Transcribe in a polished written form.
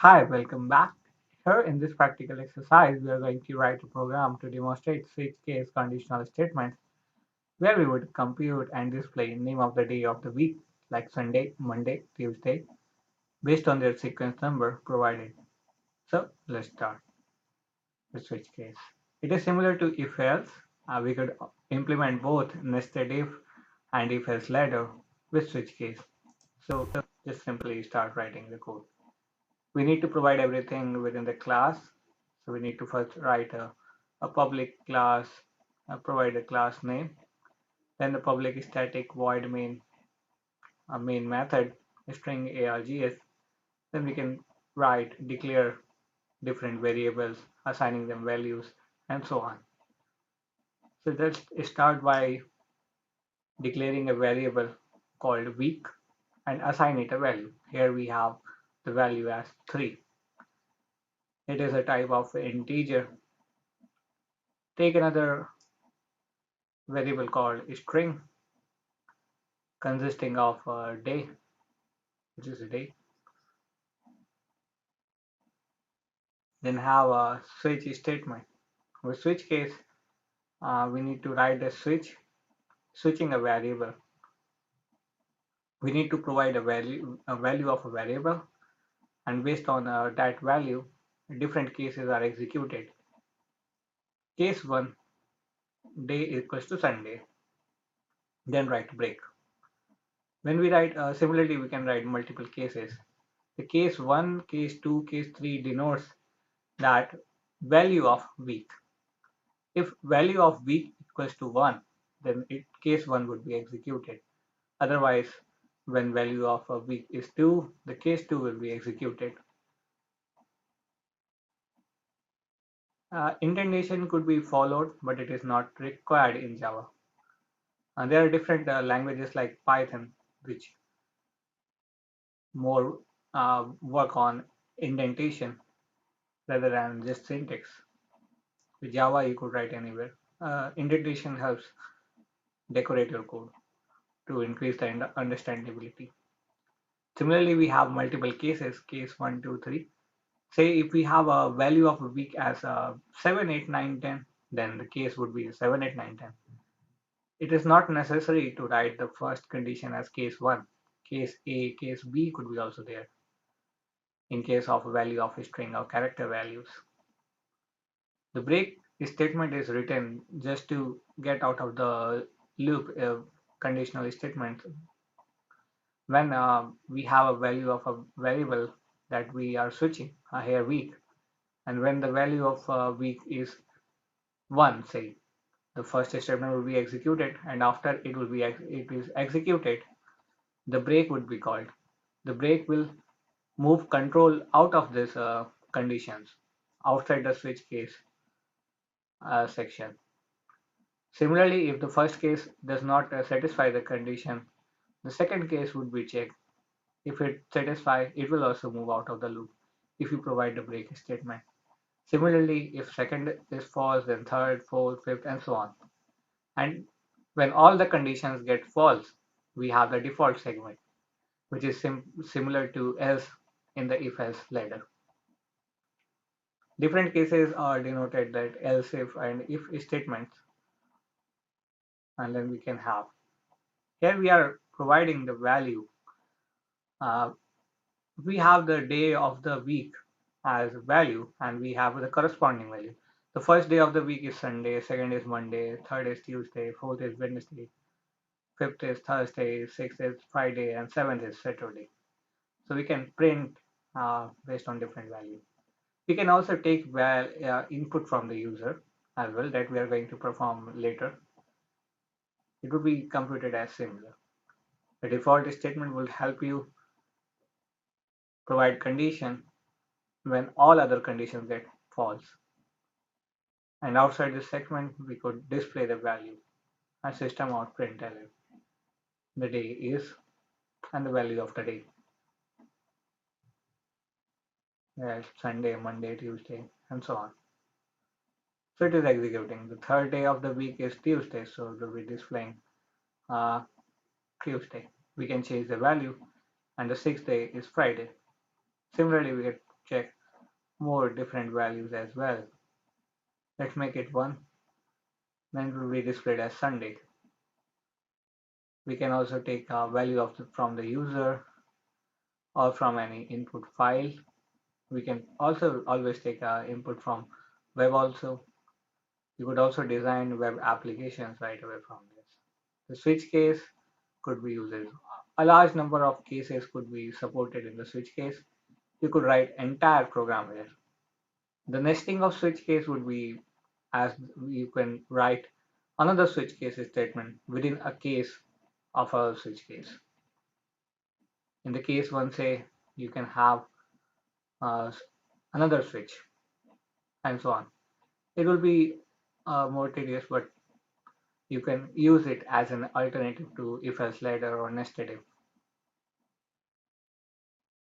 Hi, welcome back. Here in this practical exercise, we are going to write a program to demonstrate switch case conditional statements where we would compute and display name of the day of the week like Sunday, Monday, Tuesday based on their sequence number provided. So let's start with switch case. It is similar to if else. We could implement both nested if and if else later with switch case. So just simply start writing the code. We need to provide everything within the class. So we need to first write a public class, provide a class name, then the public static void main, a main method, string args. Then we can declare different variables, assigning them values, and so on. So let's start by declaring a variable called week and assign it a value. Here we have the value as 3. It is a type of integer. Take another variable called string consisting of a day, which is a day. Then have a switch statement. With switch case, we need to write a switching a variable. We need to provide a value of a variable, and based on that value, different cases are executed. Case 1, day equals to Sunday. Then write break. When we write, similarly, we can write multiple cases. The case 1, case 2, case 3 denotes that value of week. If value of week equals to 1, then case 1 would be executed. Otherwise, when value of a week is 2, the case 2 will be executed. Indentation could be followed, but it is not required in Java. There are different languages like Python, which more work on indentation rather than just syntax. With Java, you could write anywhere. Indentation helps decorate your code to increase the understandability. Similarly, we have multiple cases, case 1, 2, 3. Say if we have a value of a week as 7, 8, 9, 10, then the case would be 7, 8, 9, 10. It is not necessary to write the first condition as case 1. Case A, case B could be also there in case of a value of a string or character values. The break statement is written just to get out of the loop conditional statement when we have a value of a variable that we are switching here week, and when the value of week is 1, say, the first statement will be executed, and after it is executed, the break would be called. The break will move control out of this conditions outside the switch case section. Similarly, if the first case does not satisfy the condition, the second case would be checked. If it satisfies, it will also move out of the loop if you provide the break statement. Similarly, if second is false, then third, fourth, fifth, and so on. And when all the conditions get false, we have the default segment, which is similar to else in the if-else ladder. Different cases are denoted that else if and if statements, and then we can have. Here we are providing the value. Uh, we have the day of the week as value, and we have the corresponding value. The first day of the week is Sunday, second is Monday, third is Tuesday, fourth is Wednesday, fifth is Thursday, sixth is Friday, and seventh is Saturday. So we can print based on different value. We can also take input from the user as well that we are going to perform later. It would be computed as similar. The default statement will help you provide condition when all other conditions get false. And outside this segment, we could display the value and system out println. The day is and the value of the day. Yes, Sunday, Monday, Tuesday, and so on. So it is executing. The third day of the week is Tuesday, so it will be displaying uh, Tuesday. We can change the value, and the sixth day is Friday. Similarly, we can check more different values as well. Let's make it 1, then it will be displayed as Sunday. We can also take a value from the user or from any input file. We can also always take input from web also. You could also design web applications right away from this. The switch case could be used. A large number of cases could be supported in the switch case. You could write entire program here. The nesting of switch case would be as you can write another switch case statement within a case of a switch case. In the case 1, say, you can have uh, another switch and so on. It will be more tedious, but you can use it as an alternative to if else ladder or nested if.